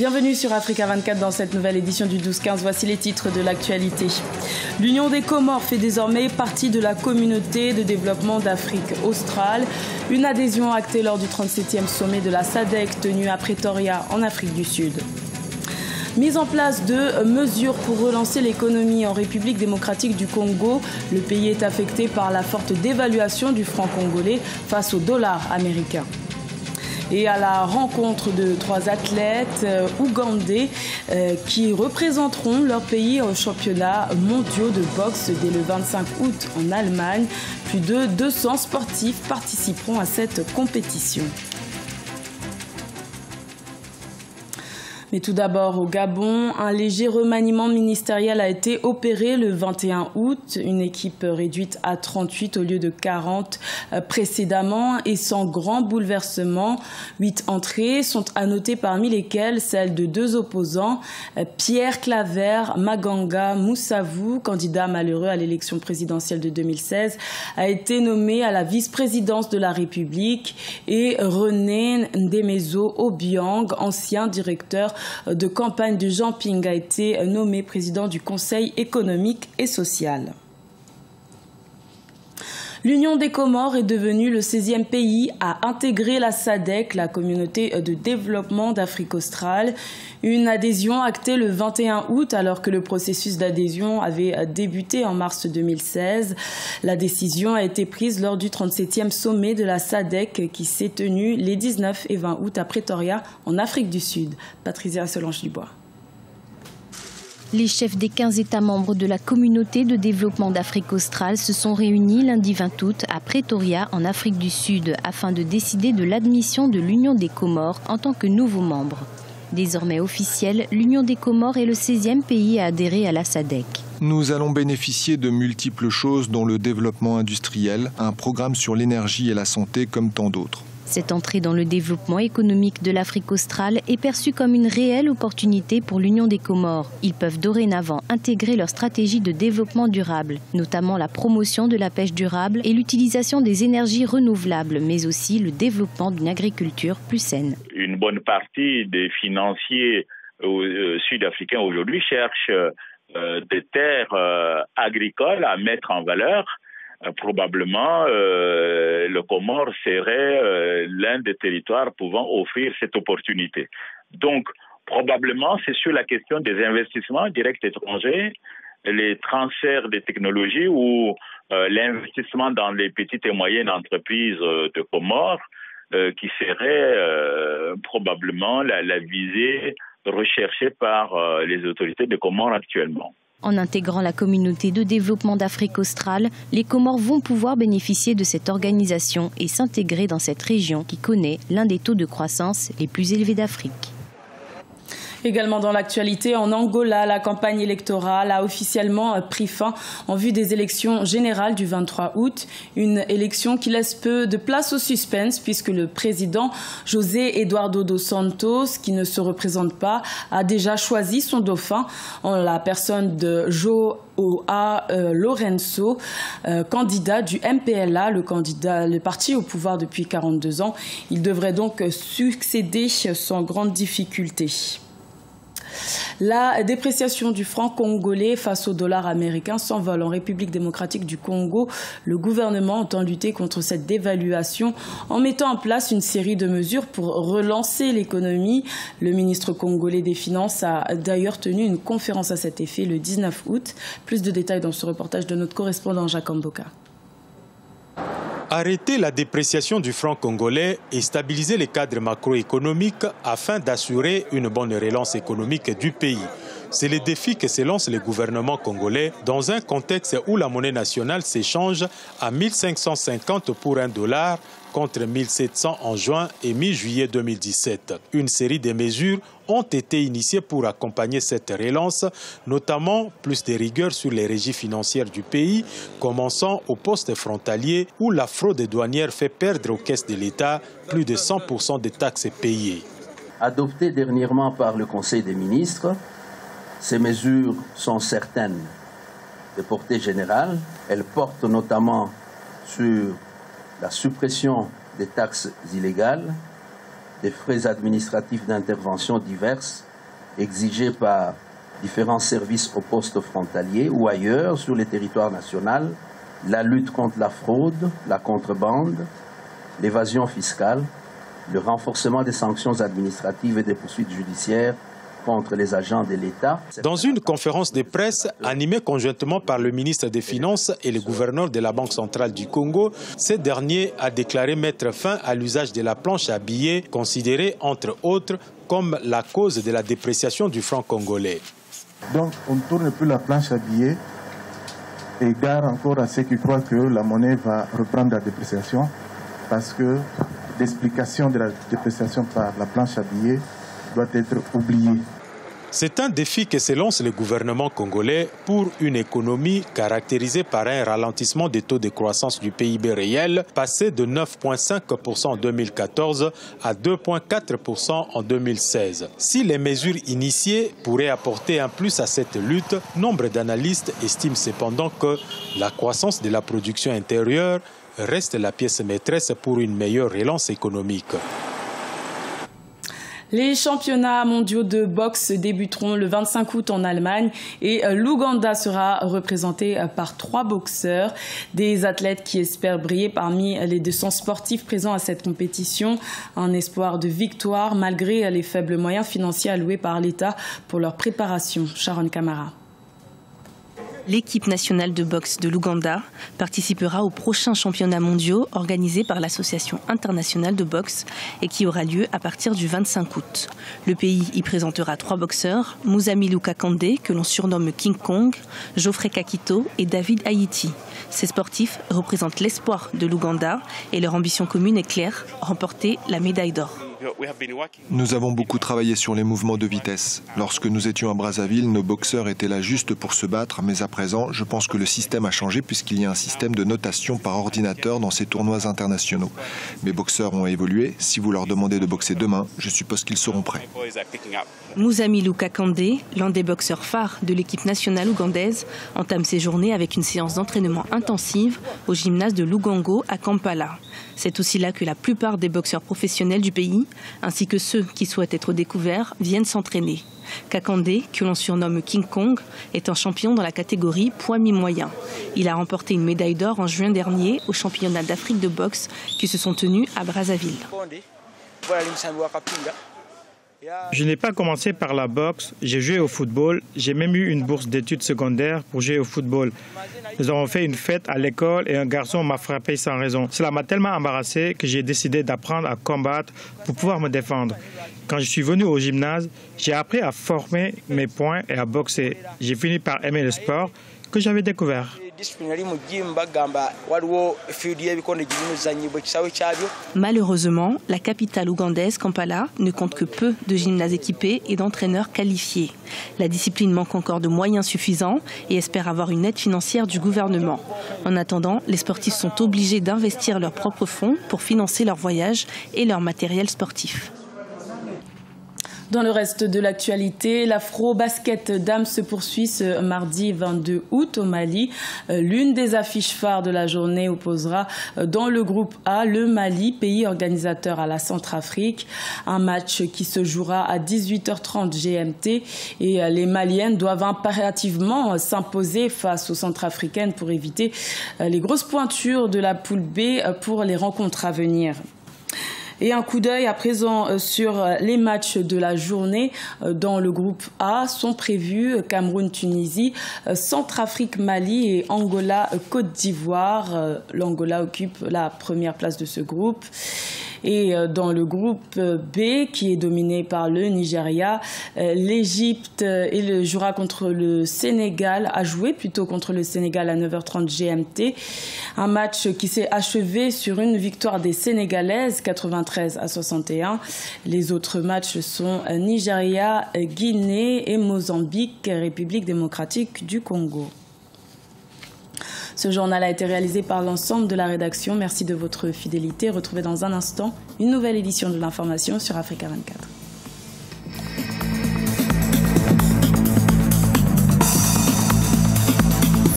Bienvenue sur Africa 24 dans cette nouvelle édition du 12-15. Voici les titres de l'actualité. L'Union des Comores fait désormais partie de la communauté de développement d'Afrique australe. Une adhésion actée lors du 37e sommet de la SADC tenu à Pretoria en Afrique du Sud. Mise en place de mesures pour relancer l'économie en République démocratique du Congo. Le pays est affecté par la forte dévaluation du franc congolais face au dollar américain. Et à la rencontre de 3 athlètes ougandais qui représenteront leur pays aux championnats mondiaux de boxe dès le 25 août en Allemagne. Plus de 200 sportifs participeront à cette compétition. Mais tout d'abord, au Gabon, un léger remaniement ministériel a été opéré le 21 août. Une équipe réduite à 38 au lieu de 40 précédemment et sans grand bouleversement. 8 entrées sont à noter, parmi lesquelles celles de 2 opposants. Pierre Claver Maganga Moussavou, candidat malheureux à l'élection présidentielle de 2016, a été nommé à la vice-présidence de la République. Et René Ndemezo Obiang, ancien directeur de campagne de Jean Ping, a été nommé président du Conseil économique et social. L'Union des Comores est devenue le 16e pays à intégrer la SADC, la communauté de développement d'Afrique australe. Une adhésion actée le 21 août alors que le processus d'adhésion avait débuté en mars 2016. La décision a été prise lors du 37e sommet de la SADC qui s'est tenu les 19 et 20 août à Pretoria en Afrique du Sud. Patricia Solange-Dubois. Les chefs des 15 États membres de la communauté de développement d'Afrique australe se sont réunis lundi 20 août à Pretoria en Afrique du Sud afin de décider de l'admission de l'Union des Comores en tant que nouveau membre. Désormais officiel, l'Union des Comores est le 16e pays à adhérer à la SADC. Nous allons bénéficier de multiples choses dont le développement industriel, un programme sur l'énergie et la santé comme tant d'autres. Cette entrée dans le développement économique de l'Afrique australe est perçue comme une réelle opportunité pour l'Union des Comores. Ils peuvent dorénavant intégrer leur stratégie de développement durable, notamment la promotion de la pêche durable et l'utilisation des énergies renouvelables, mais aussi le développement d'une agriculture plus saine. Une bonne partie des financiers sud-africains aujourd'hui cherchent des terres agricoles à mettre en valeur. Probablement, le Comore serait l'un des territoires pouvant offrir cette opportunité. Donc, probablement, c'est sur la question des investissements directs étrangers, les transferts de technologies ou l'investissement dans les petites et moyennes entreprises de Comore qui serait probablement la visée recherchée par les autorités de Comore actuellement. En intégrant la communauté de développement d'Afrique australe, les Comores vont pouvoir bénéficier de cette organisation et s'intégrer dans cette région qui connaît l'un des taux de croissance les plus élevés d'Afrique. Également dans l'actualité, en Angola, la campagne électorale a officiellement pris fin en vue des élections générales du 23 août. Une élection qui laisse peu de place au suspense puisque le président José Eduardo dos Santos, qui ne se représente pas, a déjà choisi son dauphin en la personne de Joao Lourenço, candidat du MPLA, le parti au pouvoir depuis 42 ans. Il devrait donc succéder sans grande difficulté. La dépréciation du franc congolais face au dollar américain s'envole en République démocratique du Congo. Le gouvernement entend lutter contre cette dévaluation en mettant en place une série de mesures pour relancer l'économie. Le ministre congolais des Finances a d'ailleurs tenu une conférence à cet effet le 19 août. Plus de détails dans ce reportage de notre correspondant Jacques Mboka. Arrêter la dépréciation du franc congolais et stabiliser les cadres macroéconomiques afin d'assurer une bonne relance économique du pays. C'est le défi que se lance le gouvernement congolais dans un contexte où la monnaie nationale s'échange à 1550 pour $1 contre 1700 en juin et mi-juillet 2017. Une série de mesures ont été initiées pour accompagner cette relance, notamment plus de rigueur sur les régies financières du pays, commençant au poste frontalier où la fraude douanière fait perdre aux caisses de l'État plus de 100% des taxes payées. Adoptées dernièrement par le Conseil des ministres, ces mesures sont certaines de portée générale. Elles portent notamment sur la suppression des taxes illégales, des frais administratifs d'intervention diverses exigées par différents services aux postes frontaliers ou ailleurs sur les territoires nationaux, la lutte contre la fraude, la contrebande, l'évasion fiscale, le renforcement des sanctions administratives et des poursuites judiciaires contre les agents de l'État. Dans une conférence de presse animée conjointement par le ministre des Finances et le gouverneur de la Banque centrale du Congo, ce dernier a déclaré mettre fin à l'usage de la planche à billets, considérée entre autres comme la cause de la dépréciation du franc congolais. Donc on ne tourne plus la planche à billets et gare encore à ceux qui croient que la monnaie va reprendre la dépréciation, parce que l'explication de la dépréciation par la planche à billets doit être oublié. C'est un défi que se lance le gouvernement congolais pour une économie caractérisée par un ralentissement des taux de croissance du PIB réel, passé de 9,5% en 2014 à 2,4% en 2016. Si les mesures initiées pourraient apporter un plus à cette lutte, nombre d'analystes estiment cependant que la croissance de la production intérieure reste la pièce maîtresse pour une meilleure relance économique. Les championnats mondiaux de boxe débuteront le 25 août en Allemagne et l'Ouganda sera représenté par 3 boxeurs, des athlètes qui espèrent briller parmi les 200 sportifs présents à cette compétition. Un espoir de victoire malgré les faibles moyens financiers alloués par l'État pour leur préparation. Sharon Kamara. L'équipe nationale de boxe de l'Ouganda participera aux prochains championnats mondiaux organisés par l'Association internationale de boxe et qui aura lieu à partir du 25 août. Le pays y présentera 3 boxeurs, Muzamilu Kakande, que l'on surnomme King Kong, Geoffrey Kakito et David Haïti. Ces sportifs représentent l'espoir de l'Ouganda et leur ambition commune est claire, remporter la médaille d'or. Nous avons beaucoup travaillé sur les mouvements de vitesse. Lorsque nous étions à Brazzaville, nos boxeurs étaient là juste pour se battre, mais à présent, je pense que le système a changé puisqu'il y a un système de notation par ordinateur dans ces tournois internationaux. Mes boxeurs ont évolué. Si vous leur demandez de boxer demain, je suppose qu'ils seront prêts. Muzamilu Kakande, l'un des boxeurs phares de l'équipe nationale ougandaise, entame ses journées avec une séance d'entraînement intensive au gymnase de Lugango à Kampala. C'est aussi là que la plupart des boxeurs professionnels du pays, ainsi que ceux qui souhaitent être découverts, viennent s'entraîner. Kakande, que l'on surnomme King Kong, est un champion dans la catégorie poids mi-moyen. Il a remporté une médaille d'or en juin dernier aux championnats d'Afrique de boxe qui se sont tenus à Brazzaville. Je n'ai pas commencé par la boxe, j'ai joué au football, j'ai même eu une bourse d'études secondaires pour jouer au football. Nous avons fait une fête à l'école et un garçon m'a frappé sans raison. Cela m'a tellement embarrassé que j'ai décidé d'apprendre à combattre pour pouvoir me défendre. Quand je suis venu au gymnase, j'ai appris à former mes poings et à boxer. J'ai fini par aimer le sport que j'avais découvert. Malheureusement, la capitale ougandaise, Kampala, ne compte que peu de gymnases équipés et d'entraîneurs qualifiés. La discipline manque encore de moyens suffisants et espère avoir une aide financière du gouvernement. En attendant, les sportifs sont obligés d'investir leurs propres fonds pour financer leur voyage et leur matériel sportif. Dans le reste de l'actualité, l'Afro-Basket Dames se poursuit ce mardi 22 août au Mali. L'une des affiches phares de la journée opposera dans le groupe A le Mali, pays organisateur à la Centrafrique. Un match qui se jouera à 18h30 GMT et les Maliennes doivent impérativement s'imposer face aux Centrafricaines pour éviter les grosses pointures de la poule B pour les rencontres à venir. Et un coup d'œil à présent sur les matchs de la journée dans le groupe A sont prévus Cameroun-Tunisie, Centrafrique-Mali et Angola-Côte d'Ivoire. L'Angola occupe la première place de ce groupe. Et dans le groupe B, qui est dominé par le Nigeria, l'Égypte jouera contre le Sénégal, a joué plutôt contre le Sénégal à 9h30 GMT. Un match qui s'est achevé sur une victoire des Sénégalaises, 93-61. Les autres matchs sont Nigeria, Guinée et Mozambique, République démocratique du Congo. Ce journal a été réalisé par l'ensemble de la rédaction. Merci de votre fidélité. Retrouvez dans un instant une nouvelle édition de l'information sur Africa 24.